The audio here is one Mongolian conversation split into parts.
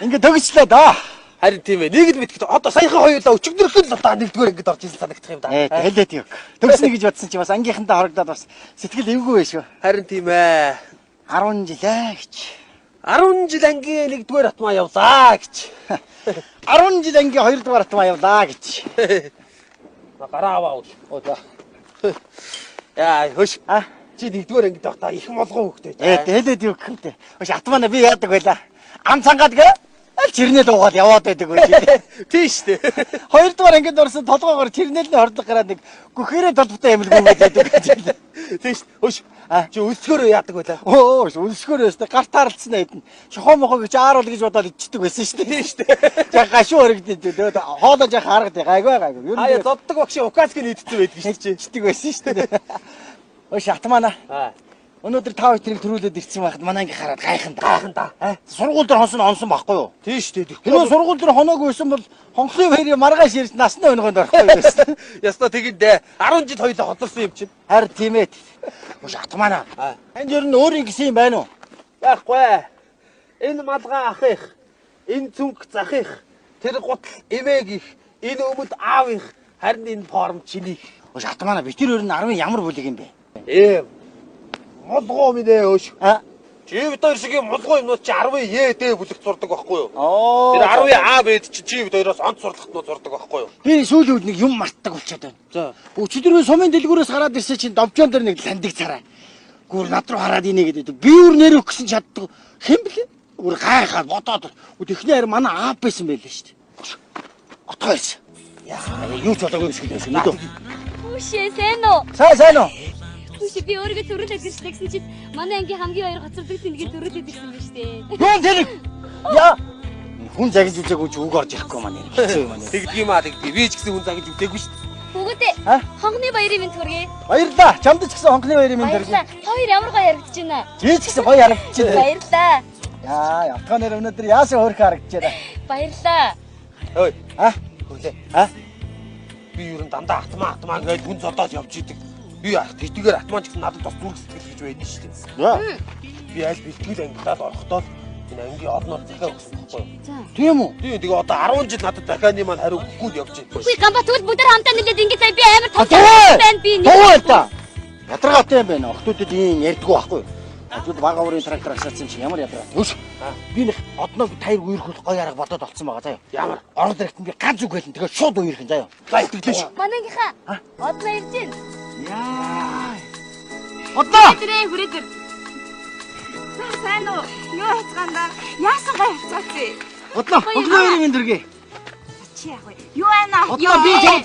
Ингээд төгсчлээ да. Харин тийм ээ. Нэг л мэдгэд одоо саяхан хоёулаа өчигдөрхөн л одоо нэгдүгээр ингэж орж ирсэн санагдах юм да. Хэлээд юу. Төгснө гэж бодсон чи бас ангийнхантаа хорогдоод бас сэтгэл эвгүй байх шүү. Харин тийм ээ. 10 жил гэж. 10 жил ангийн нэгдүгээр атмаа явлаа гэж. 10 жил ангийн хоёрдугаар атмаа явлаа гэж. Гараа аваа уу. Оо за. Яа, хөш. Чи нэгдүгээр ангид байхдаа их молгоо хөхтэй. Хэлээд юу гэхтэй. Хөш атмаа би яадаг байла. Ам цангаад гээ. Чирнэл уугаад яваад байдаг байх. Тийм шүү дээ. Хоёрдугаар ангид орсон толгоогоор чирнэлний хордлого гараад нэг гөхөрөө толботой амилгүй байдаг гэж. Тийм шүү. Хөш. Чи өлсгөр яадаг байлаа. Оо, өлсгөр өстэй гарт тааралцсан айдэн. Шохоо мохоо гэж ааруул гэж бодоод ичдэг байсан шүү дээ. Тийм шүү дээ. За гашуу өргөдөө. Хоолоо жаа харагдаа гайгүй. Хаяа зоддог багш укаскын идсэн байдаг шүү дээ. Ичдэг байсан шүү дээ. Ой шатмана. Өнөөдөр та хоёр тэрийг төрүүлээд ирсэн байхад манай анги хараад гайхан да. Сургууль дээр онсон байхгүй юу? Тийм шүү дээ. Тэр сургууль дээр хоноогүй байсан бол хонхлын хоёрын маргааш ирж насны өнөгөнд орохгүй байсан. Ястаа тэгэд 10 жил хоёлоо хоцорсон юм чинь. Харин тийм ээ. Шатмана. Энд ер нь өөр ингэсэн юм байна уу? Яахгүй. Энэ малгай ахих, энэ зүнх захих, тэр гутал эмээгих, энэ өмд аавих, харин энэ форм чинийх. Шатмана би тэр ер нь 10 ямар бүлэг юм бэ? Молгоо минь өш. Чи бид хоёр шиг молгоо юмнууд чи 10 дэ бүлэгт сурдаг байхгүй юу? Тэр 10 А бэд чи бид хоёроос онц сурлагтнууд сурдаг байхгүй юу? Би сүүлийн үед нэг юм мартдаг болчиход байна. За. Өчигдөр сумын дэлгүүрээс гараад ирсэн чинь довжоон дээр нэг ландыг царай. Гүр над руу хараад инээ гэдэг. Би өөр нэр өгсөн чаддаг. Хэн блэ? Өөр гайхаад бодоод. Эхний харин манай аав байсан байлээ шүү дээ. Отгоо ирсэн. Яа, юу ч болоогүй шиг байсан мэдөө. Үшээ сайн уу? Сайн уу? Үшээ би өөрийгөө төрүүлээд ирсэн гэсэн чинь манай ангийн хамгийн хоёр гоцордог тэнэгээр төрүүлээд ирсэн биз дээ. Юу тэр? Яа. Хүн загиж үзээгүй ч үг орж ирэхгүй маань. Хэцүү юм аа. Тэгдэг юм аа тэгдэг. Би ч гэсэн хүн загиж үзээгүй шүү дээ. Бүгдээ хонгны баярын минь төргий. Баярлаа. Чамд ч гэсэн хонгны баярын минь төргий. Хоёр ямар гоё харагдаж байна. Чи ч гэсэн гоё харагдаж байна. Баярлаа. Яа, явтгаанаар өнөөдөр яасан хөөрхөн харагдаж байна. Баярлаа. Ой. Хөөе. Би юу н дандаа атмаа гэж хүн зодоод явж идэг. Би тэтгэгээр атмаа ч гэсэн надад бас зүрх сэтгэл гэж байдаг шүү дээ. Би аль бэлтгэл ангидаад орохдоо энэ ангийн олноор захиа өгсөн байхгүй юу? Тийм үү? Тийм тэгээ одоо 10 жил надад дахианы маань хариу өгөхгүй явж байна. Үгүй гамба тэгвэл бүгд хамтаа нэлээд ингэ цай би амар толгой байна би. Тоо та. Ядаргаатай юм байна. Охтуудад ийм ярьдггүй байхгүй юу? Охтууд бага урын трактор асаасан чинь ямар ядаргаа. Өш. Би нэг одноо таяр үерхүүл гоё арга бодоод олцсон байгаа заяа. Ямар? Ороод ирэхэд би ганц үг хэлэн тэгээ шууд үерхэн заяа. За итгэлээ ш. Манайхаа. Одноо ирж байна. Яа. Одноо. Хүрээдэр. Сайн уу? Юу хацгаандаа? Яасан гай хацгаацээ? Одноо. Хонгны минь дэргээ. Чи яг юу байна? Одноо би чам.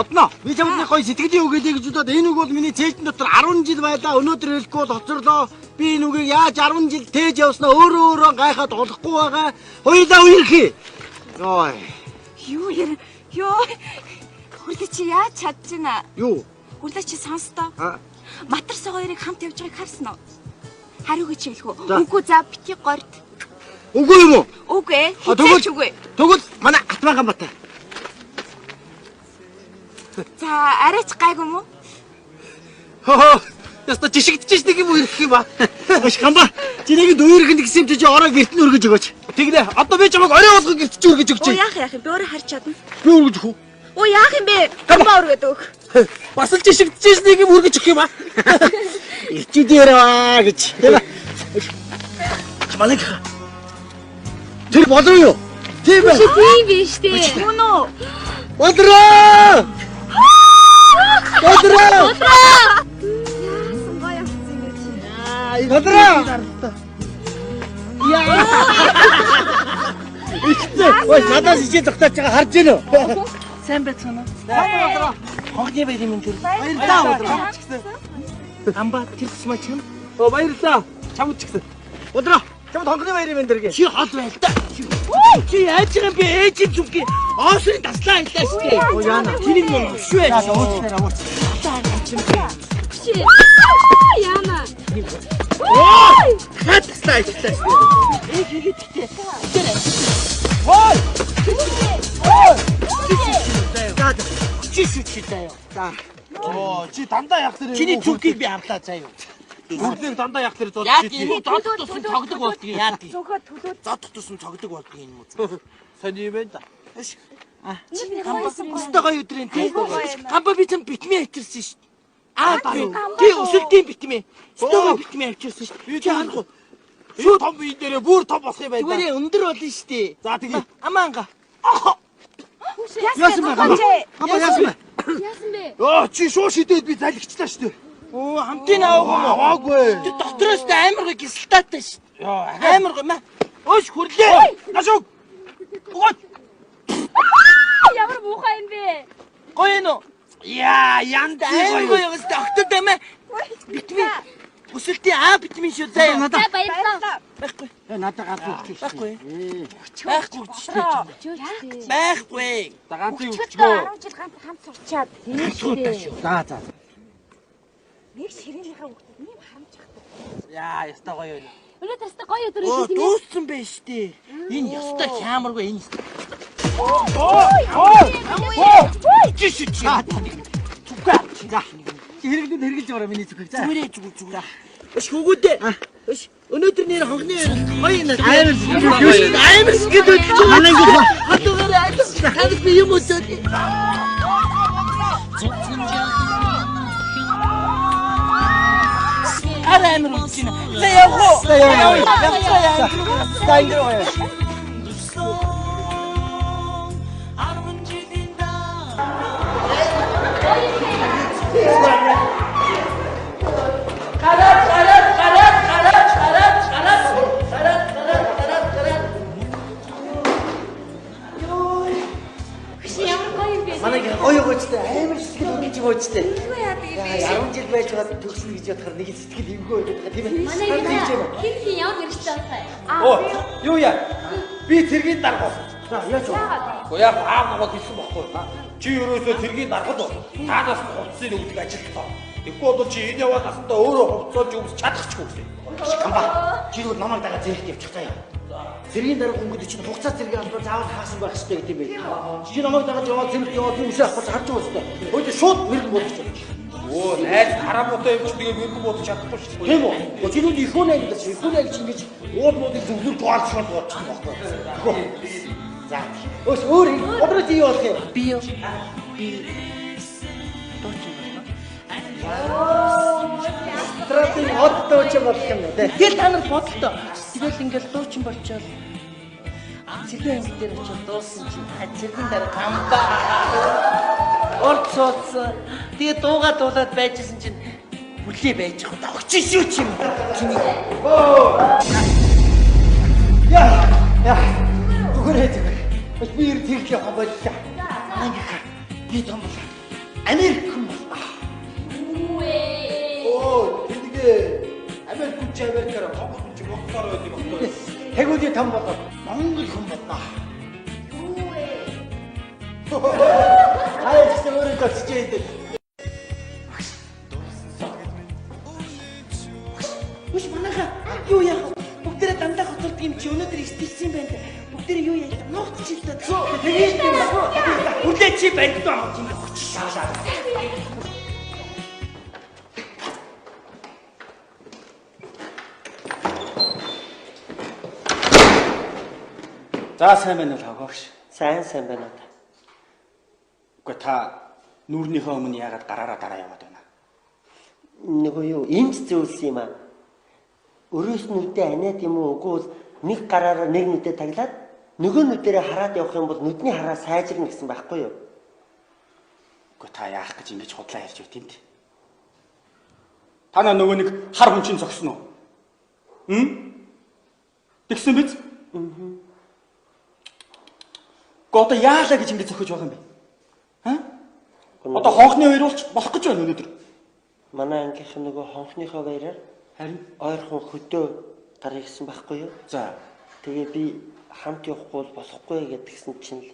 Одноо. Би чамд нэг гоё сэтгэлийн үг хэлье гэж бодоод энэ үг бол миний цээлтэн дотор 10 жил байлаа. Өнөөдөр хэлэхгүй бол хоцорлоо. Би энэ үгийг яаж 10 жил тээж явснаа өөрөө гайхаад олохгүй байгаа. Хоёулаа үерхий. Йой. Юу яа? Ёо. Хүрдэ чи яаж чадчихна? Юу? Хүрдэ чи сонстоо. Матарс хоёрыг хамт явж байгааг харсан уу? Хариу гэж хэлэх үү? Үгүй за бити горд. Үгүй юм уу? Үгүй. Хичээч үгүй. Тэгвэл манай Атмаган бата. За арайч гайгүй юм уу? Хоо. Яста жишигдчихэж нэг юм уу ирэх юм ба. Маш гамба. Чи нэг дүүргэн гэсэн чи ороо гэрт нь өргөж өгөөч. Тэгнэ. Одоо би чамайг орой болгоо гэрт чи өргөж өгч. Яах юм би өөрөө харж чадна. Би өргөж өгөх үү? Оо яах юм бэ? Гамба өргөд өг. Бас л жишигдчихэж нэг юм өргөж өгөх юм аа. Ичүүдээрээ гэж. Тийм ээ. Чамалэг. Тэр болов юу? Тийм ээ. Тийм биш дээ. Мөн үү? Бодроо! Бодроо! Яасан гоё авчихсан гэж. Бодроо! Яа! Ихтэй. Ой, надаас ичээ тогтоож байгаа харж байна уу? Сайн байцгаана уу? Бодроо. Хонгны баярын минь тэр. Баярлалаа бодроо. Амба тэрс мачам. Баярлалаа. Чамд ч гэсэн. Бодроо. Чамд хонгны баярын минь дэргээ. Чи хол байл та. Чи яаж байгаа би ээж зүггээ оосрын таслаа хэлээ шүү дээ. Оо яана. Чиний юм шүү ээ. Яа уучлаарай уучлаарай. Чи. Яна. Ой! Хат таслаа хэлээ шүү дээ. Ээж хэлэхдээ. Ой! Чи шүү дээ. За. Оо, чи дандаа яг тэр чиний зүггийг би харлаа заа юу. Бүгдээр дандаа яг тэр зодж Яг идэх. энэ зодох тусам цогдөг болдгийг яадаг. Цүнхөө төлөөд Зодох тусам цогдөг болдгийг энэ мөч. Сони юм байна да. Өстө гоё өдрийн тий. Гамба би зам битмээ авчирсан шүү дээ. Тий өсөлтийн битмээ. Өстө гоё битмээ авчирсан шүү дээ. Чи харахгүй. Шууд том бие дээрээ бүр том болох юм байна да. Зүгээр өндөр болно шүү дээ. За тэгээ. Амаанга. Яасан бэ? Хама яасан бэ? Яасан бэ? Оо чи шууд шидэд би залгичлаа шүү дээ. Оо хамтын аваагүй мó. Аваагүй. Тэр дотроос тэ амар гоё гисэлтаатай шүү дээ. Яа, Амар гоё маа. Өөш хүрлээ. Нашуу. Гот Ямар муухай юм бэ? гоё нөө. Яа, янд амар гоё юм шүү. Огтод амаа. Битмээ. Өсөлтийн битмээ шүү заяа. За баярлалаа. Байхгүй. Надад ганц өгч шүү. Байхгүй. Байхгүй ч байхгүй. За ганцыг өчигдөр өчгөө. 10 жил хамт сурчаад За. нэг ширээнийхээ хүүхдүүд ийм харамжчихдаг. Яа, яста гоё юм. Өнөөдөр тест гоё өдөр Оо, шүү дээ. дууссан байж тээ. Энэ яста хямаргүй энэ. Жишээ чи. Зүгээ. За. Хэрэглээд хэрэгжилж байгаа миний зүгийг. За. Зүгээр. Өш хөгөөдөө. Өш өнөөдөр нэр хонгны гоё нэ. Амар сэтгэл хөдлөж байгаа. Манай ингэ Хатуугаар айлс. Хадас би юм уу зөө. Амар үчина. За явах. За ингэ гоё. Ямар гоё юм бэ? Манай гоё гоочтой амар сэтгэл хөдлөж гоочтой. Юу яадаг юм бэ? 10 жил байж байгаа төгснө гэж бодохоор нэг сэтгэл эвгүй байдаг тийм ээ. Манай хин ямар гэрчтэй байна? Оо, юу яа? Би цэргийн дарга. За яаж вэ? Уу яа аав намайг хэлсэн байхгүй. Чи ерөөсөө цэргийн даргад бол таанаас хувцсыг өгдөг ажилтгаа. Тэгэхгүй бол чи энэ яваад насандаа өөрөө хувцсуулж өмс чадахгүй гэсэн. Камба. Чи юу намайг дагаад зэрэгт явчих таа. Зэргийн дарга өнгөд чинь хугацаа зэрэг амтаа заавал хаасан байх хэрэгтэй гэдэг юм бэ. Чи намайг дагаад яваад зэрэгт яваад юу усаа авах харж байгаа өстой. Хөөе шууд мэрэг болчих. Оо, найз харамуутай юм чи тэгээ мэрэгэн бодож чадахгүй шүү дээ. Тийм үү? Өчигдөр ихүүн ангид чи ихүүн ангид ингэж уулмуудыг зөвлөж дугаар шууд бодчих юм байхгүй. За. Өс өөр операц юу болох юм? Би юу? Трапын оддооч болох юм дээ. Тэгэл та нар бодлоо. Тэгэл ингээл дуучин болчоод цэргийн англи дээр очиж дуусан чинь цэргийн дараа камба. Орц цоцсон. Тэгээ дуугаа дуулаад байжсэн чинь хүлээ байж байгаа. Огч шүү чи юм. Чиний. Яа. Зүгээрээ зүгээр. Би ер тэрх явах боллоо. Ангийнхаа би том бол Америк хүн бол. Оо, тэдгээ Америк хүч Америкаар Монгол хүч Монголоор байдаг байхгүй. Тэгвэл том болоо. Монгол хүн болно. Хаяа ч өөрөө төсч яадаг. Үш манайха юу яах вэ? Бүгдээрээ дандаа хоцолдог юм чи өнөөдөр стилсэн байна да. Бүгдээрээ юу яах вэ? Нууцчихлаа. Тэгээд юм уу? Үлээ чи байна даа. Шаашаа. За сайн байна уу хогоош. Сайн байна уу? Гэхдээ та нүүрнийхөө өмнө яагаад гараараа дараа яваад байна? Нөгөө юу эмч зөвлөсөн юм аа. Өрөөс нүдээ аниад юм уу үгүй бол нэг гараараа нэг нүдээ таглаад нөгөө нүдээрээ хараад явах юм бол нүдний хараа сайжирна гэсэн байхгүй юу? Гэхдээ та яах гэж ингэж худлаа ярьж байт юм бэ? Та нөгөө нэг хар хүн чинь зогсно уу? Тэгсэн биз? Одоо яалаа гэж ингэж зохиж байгаа юм бэ? Одоо хонхны хоёруулч болох гэж байна өнөөдөр. Манай ангийнхан нөгөө хонхныхоо баяраар Харин ойрхон хөдөө гарыг гисэн байхгүй юу? за Тэгээ би хамт явахгүй бол болохгүй гэдгсэн чинь л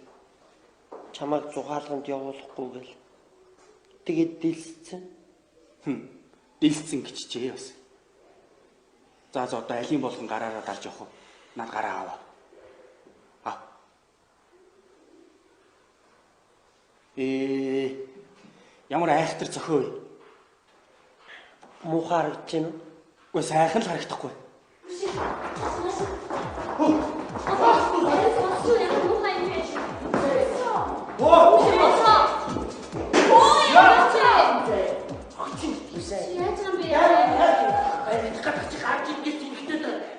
чамайг зугаалганд явуулахгүй гэл. Тэгээд дэлсцэн. дэлсэн гэж чээ бас. За одоо алийн болгон гараараа дарж явах уу? Над гараа аваа. Ямар айхтар зохио вэ? Муухай харагдаж байна уу? Үгүй сайхан л харагдахгүй.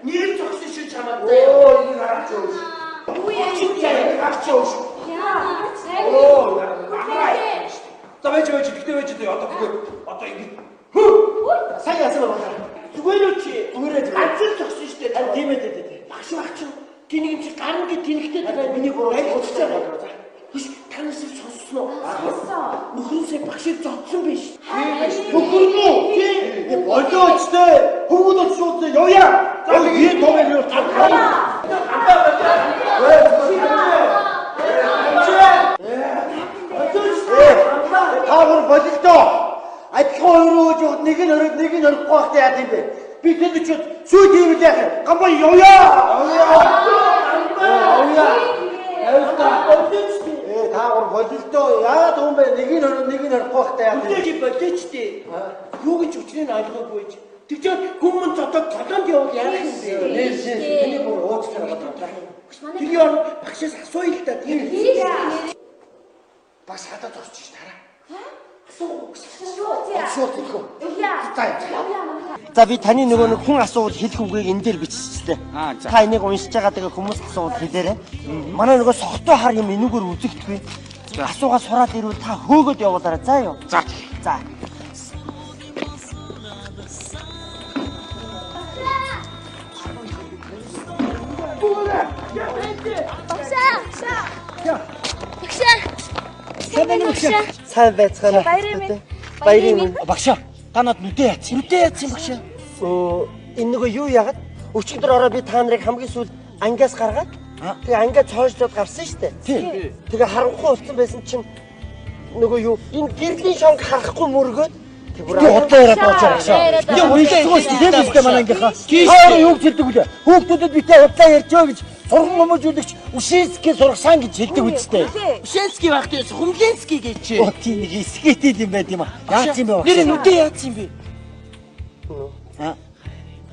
Нэр зогсон шүү чамд. Оо энэ гарч явж. Чи яа гарч явж. Оо яа. За байж гэхдээ одоо ингэ. Сайн яасан байна. Зүгээр үү чи? Зүгээр. Ажил зогсон шүү дээ. Тийм ээ. Багш. Тэнийг юм чи гарын гэ тэнхтэй байгаа миний буруу айлгуулж байгаа. Биш танаас л сонссон уу? Сонссон. Нөхөрсөө багшийг зодсон биш. Нөхөр мүү? Тийм. Болоочтой. Хөвгөл шууд явъя. За би томор юу Таагаар бололтоо. Адилхан өөрөө жоод нэг нь ороод нэг нь орохгүй байхтай яа гэм бэ? Би тэнд ч сүй тийм л яах. Гамбай явъя. Таагаар бололтоо. Яагаад юм бэ? Нэг нь ороод нэг нь орохгүй байхтай яа гэм бэ? Чи болооч тий. Юу гэж өчнөө ойлгоогүй. Тэгвэл хүмүүс зодод толгонд явал яах юм бэ? Тэний бүр уучлаарай бодлоо. Тэр яа багшаас асууя л та тийм. Бас хатаа зогсчих тараа. За би таны нөгөө нэг хүн асуувал хэлэх үгийг энэ дээр биччихлээ. Та энийг уншиж байгаа тэгээ хүмүүс асуувал хэлээрэй. Манай нөгөө сохтой хар юм энүүгээр үзэгдэхгүй. Асуугаа сураад ирвэл та хөөгөөд явуулаарай. За юу. За. Сайн байцгаана. Баярын минь. Багшаа, та над нүдээ яац. Нүдээ яац юм багшаа. Энэ нөгөө юу яагаад? Өчигдөр ороо би та нарыг хамгийн сүүл ангиас гаргаад тэгээ ангиа цоожлоод гарсан шүү дээ. Тийм. Тэгээ харанхуй утсан байсан чинь нөгөө юу энэ гэрлийн шонг харахгүй мөргөөд би удлаа яриад байгаа багшаа. Би уйлахгүй тийм үстэй манай ангийнхаа. Хаа юу хэлдэг үлээ. Хүүхдүүдэд битээ удлаа ярьжөө гэж сургам хүмүүжүүлэгч Ушинский сургасан гэж хэлдэг үстэй. Ушинский багтээс Хумленский гэж. Тийм нэг эсгээтэй юм байт юм аа. Яац юм бэ багшаа? Нэр нүдээ яац юм бэ?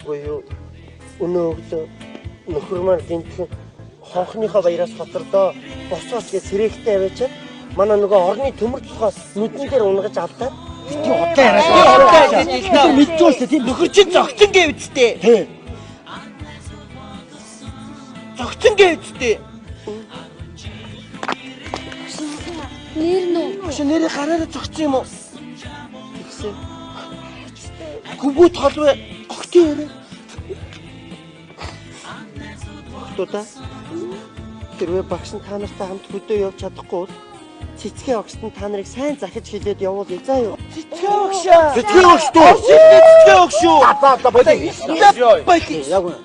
Юу өнөөгдөө нөхөрмөр гинтхэн хонхныхоо баяраас хотордоо босоос гэж сэрэхтэй аваачаад манай нөгөө орны төмөр толгоос нүдэн дээр унгаж авдаа. Тийм удлаа яриад. Мэдчихвэл тийм Нөхөр чинь зогцсон гэвчтэй. Тийм. Зогцсон гэвчтэй. Нэр нөө. Багш нэрээ гараараа зогцсон юм уу? Тэгсэн. Гүгүйт холвэ огтын ярэ. Огтудаа. Тэрвээ багш нь та нартай хамт хөдөө явж чадахгүй бол цэцгээ огт нь та нарыг сайн захиж хэлээд явуул заа юу. Цэцгээ өгшөө. Цэцгээ өгштөө. Цэцгээ өгшөө. Боли. Яг үнэ.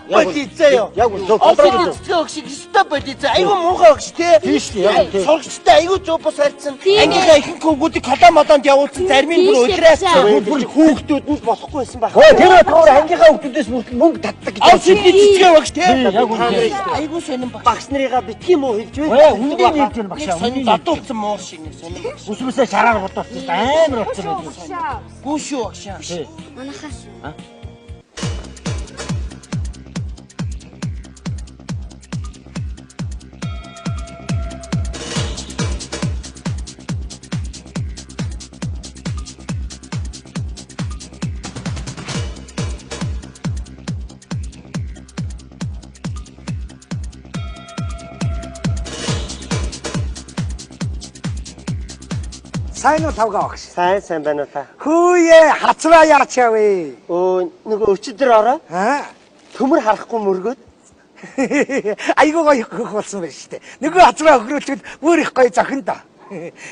Боли заяа. Яг үнэ. Цэцгээ өгшөө өстө боли заа. Айгу муухай өгш тий. Тийм шүү дээ. Яг тийм. Сурагчтай айгу зүү бус харьцсан. Ангийнхаа ихэнх хүүхдүүдийг каламаданд явуулсан зармийн бүр уйлраасан. Бүр хүүхдүүд нь болохгүй байсан байх. Ой тэр өөр ангийнхаа хүүхдүүдээс мөртлөө мөнгө татдаг гэж. Аа шилдэг цэцгээ өгш тий. Яг үнэ. Айгу сонирн баг. Багш нарыгаа битгий муу хэлж Ой байна. үнэний нэр тийм багшаа. Сонирн задуулсан муур шиг нэг сонирн. Үсвэсээ шараар бодоорсон амар утсан байдаг. Гүүшүү багшаа. Манахаас. Сайн уу тавга багш. Сайн байна уу та? Хөөе хацраа яач явээ. Нөгөө өчигдөр ороо төмөр харахгүй мөргөөд Айгуу гоё хөх болсон байна шүү дээ. Нөгөө хацраа өхрөөлтөд бүр их гоё зохин да.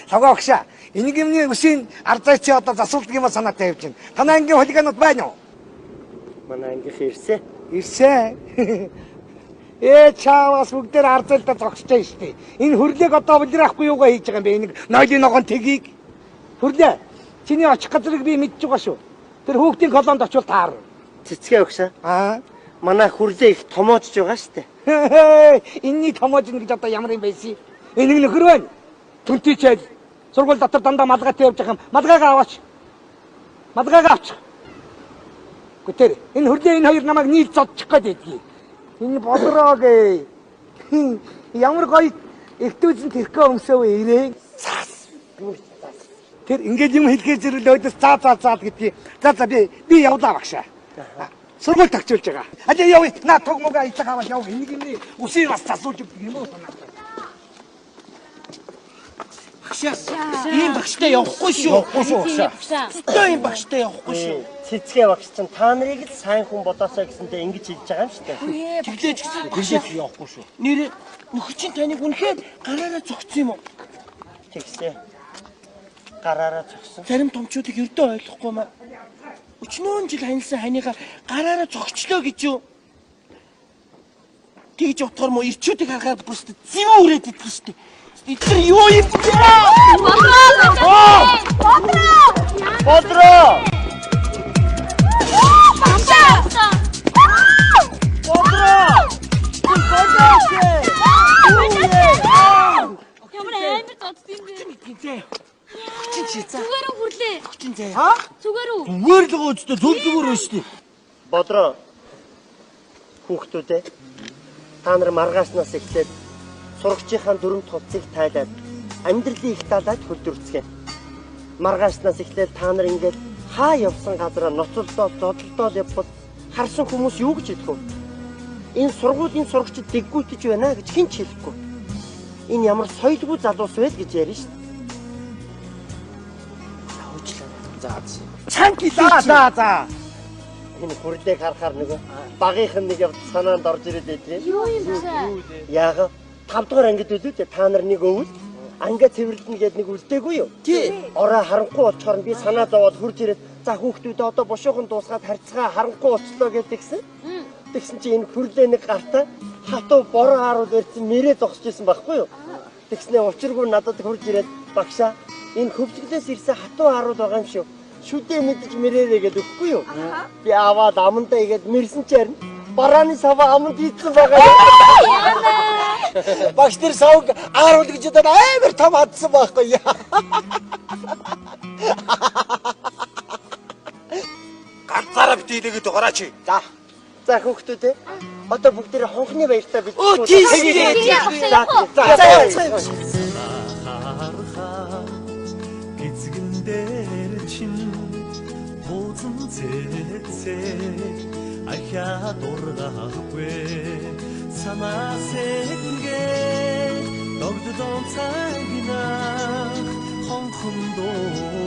Тавга багш. Энийгний үсийн ардайч одоо засуулдаг юм санаатай явж байна. Танай ангийн хулиганууд байна уу? манай ангийнх ирсэн. Ирсэн. Чаавас бүгдээр ардайлтаа зогсож байна шүү дээ. Энэ хөрлөг одоо улирахгүй юугаа хийж байгаа юм бэ? Энийг нойлын ногоон тгийг хөрлөө. Чиний очих газрыг би мэдж байгаа шүү. Тэр хүүхдийн колонд очивол таар. Цэцгээ өгшөө. Манай хүрлээ их томоожж байгаа шүү дээ. Энэний томоожно гэж одоо ямар юм байсан? Энийг нөхөр байна. Түнтийчээл сургууль дотор дандаа малгайтай явж байгаа юм. Малгайгаа аваач. Малгайгаа авч. Тэр энэ хөрлөө энэ хоёр намайг нийл зодчих гээд байдгийг. Энэ бодроогээ. Ямар гоё ихтүүзэн тэрхээ өмсөв ирээ. Тэр ингээд юм хэлэхээр зэрэг өөдөөс заа гэдгийг. За би явлаа багшаа. Сургууль тагчулж байгаа. Аль явъя. Наа туг муга ицэг аваад яв. Энийг юм үсийг бас засуулж өгдөг юм уу санаа. Багшаа. Ийм багштай явахгүй шүү. Багшаа. Өстой ийм багштай явахгүй шүү. Цэцгээ багш чинь та нарыг л сайн хүн бодоосоо гэсэнтэй ингэж хэлж байгаа юм шүү дээ. Тэглэж гисэн багшаа явахгүй шүү. Нэр нөхөр чинь таныг үнэхээр гараараа зогцсон юм уу? Тэгсээ. Гараараа зогсон. Зарим томчуудыг ердөө ойлгохгүй маа. 40 жил ханилсан ханигаа гараараа зогчлоо гэж юу? Тэгж утгаар мо ирчүүдийг харахаар бүрст зэвүү үрээд идэх шүү дээ. Эдгээр юу юм бэ? Бодроо! Ямар амар цоцсон юм бэ? Гинзээ. Зүгээр үү хүрлээ. Гинзээ. Зүгээр үү? Зүгээр л гоо өчтөө зүгээр шүү дээ. Бодроо. Хүүхдүүдээ та нар маргааснаас эхлээд сурагчийнхаа дүрм тулцыг тайлаад амьдралын их талаад хөдөлгөцгөө. Маргааснаас эхлээд та нар ингээд хаа явсан газараа ноцолдоод зодолдоод явбал харсан хүмүүс юу гэж хэлэх вэ? Энэ сургуулийн сурагчид дэггүйтэж байна гэж хэн ч хэлэхгүй. Энэ ямар соёлгүй залуус вэ гэж ярина шүү дээ. Чанки за. Энэ хүрлээг харахаар нөгөө багийнхан нэг явд санаанд орж ирээд байдрээ. Юу юм бэ? Яага 5 дугаар ангид үлээ та нар нэг өвөл ангиа цэвэрлэнэ гээд нэг үлдээгүй юу? Тий. Ороо харанхуй болчоор би санаа зовоод хурж ирээд за хүүхдүүдээ одоо бошоохон дуусгаад харьцгаа харанхуй болчлоо гэж тэгсэн. Тэгсэн чи энэ хүрлээ нэг гартаа хатуу бороо харуул ирсэн мэрээ зогсож исэн байхгүй юу? Тэгснээ учиргүй надад хурж ирээд багшаа энэ хөвлөлөөс ирсэн хатуу харуул байгаа юм шүү. Шүдээ мэдэж мэрээрээ гэдэг үхгүй юу? Би аваад амандаа игээд мэрсэн чи харин барааны сава аманд ийдсэн байгаа. Багш тэр савг ааруул гэж одоо амар том хадсан байхгүй яа. Ганцаараа битээлээд гараач. За хүүхдүүдээ одоо бүгдээрээ хонхны баяртаа бид. Оо тийш. Эцгэн дээр чинь хуучин цэцээ ахаа дургахгүй санаасэнгээ догдон цагнаа хонхон доо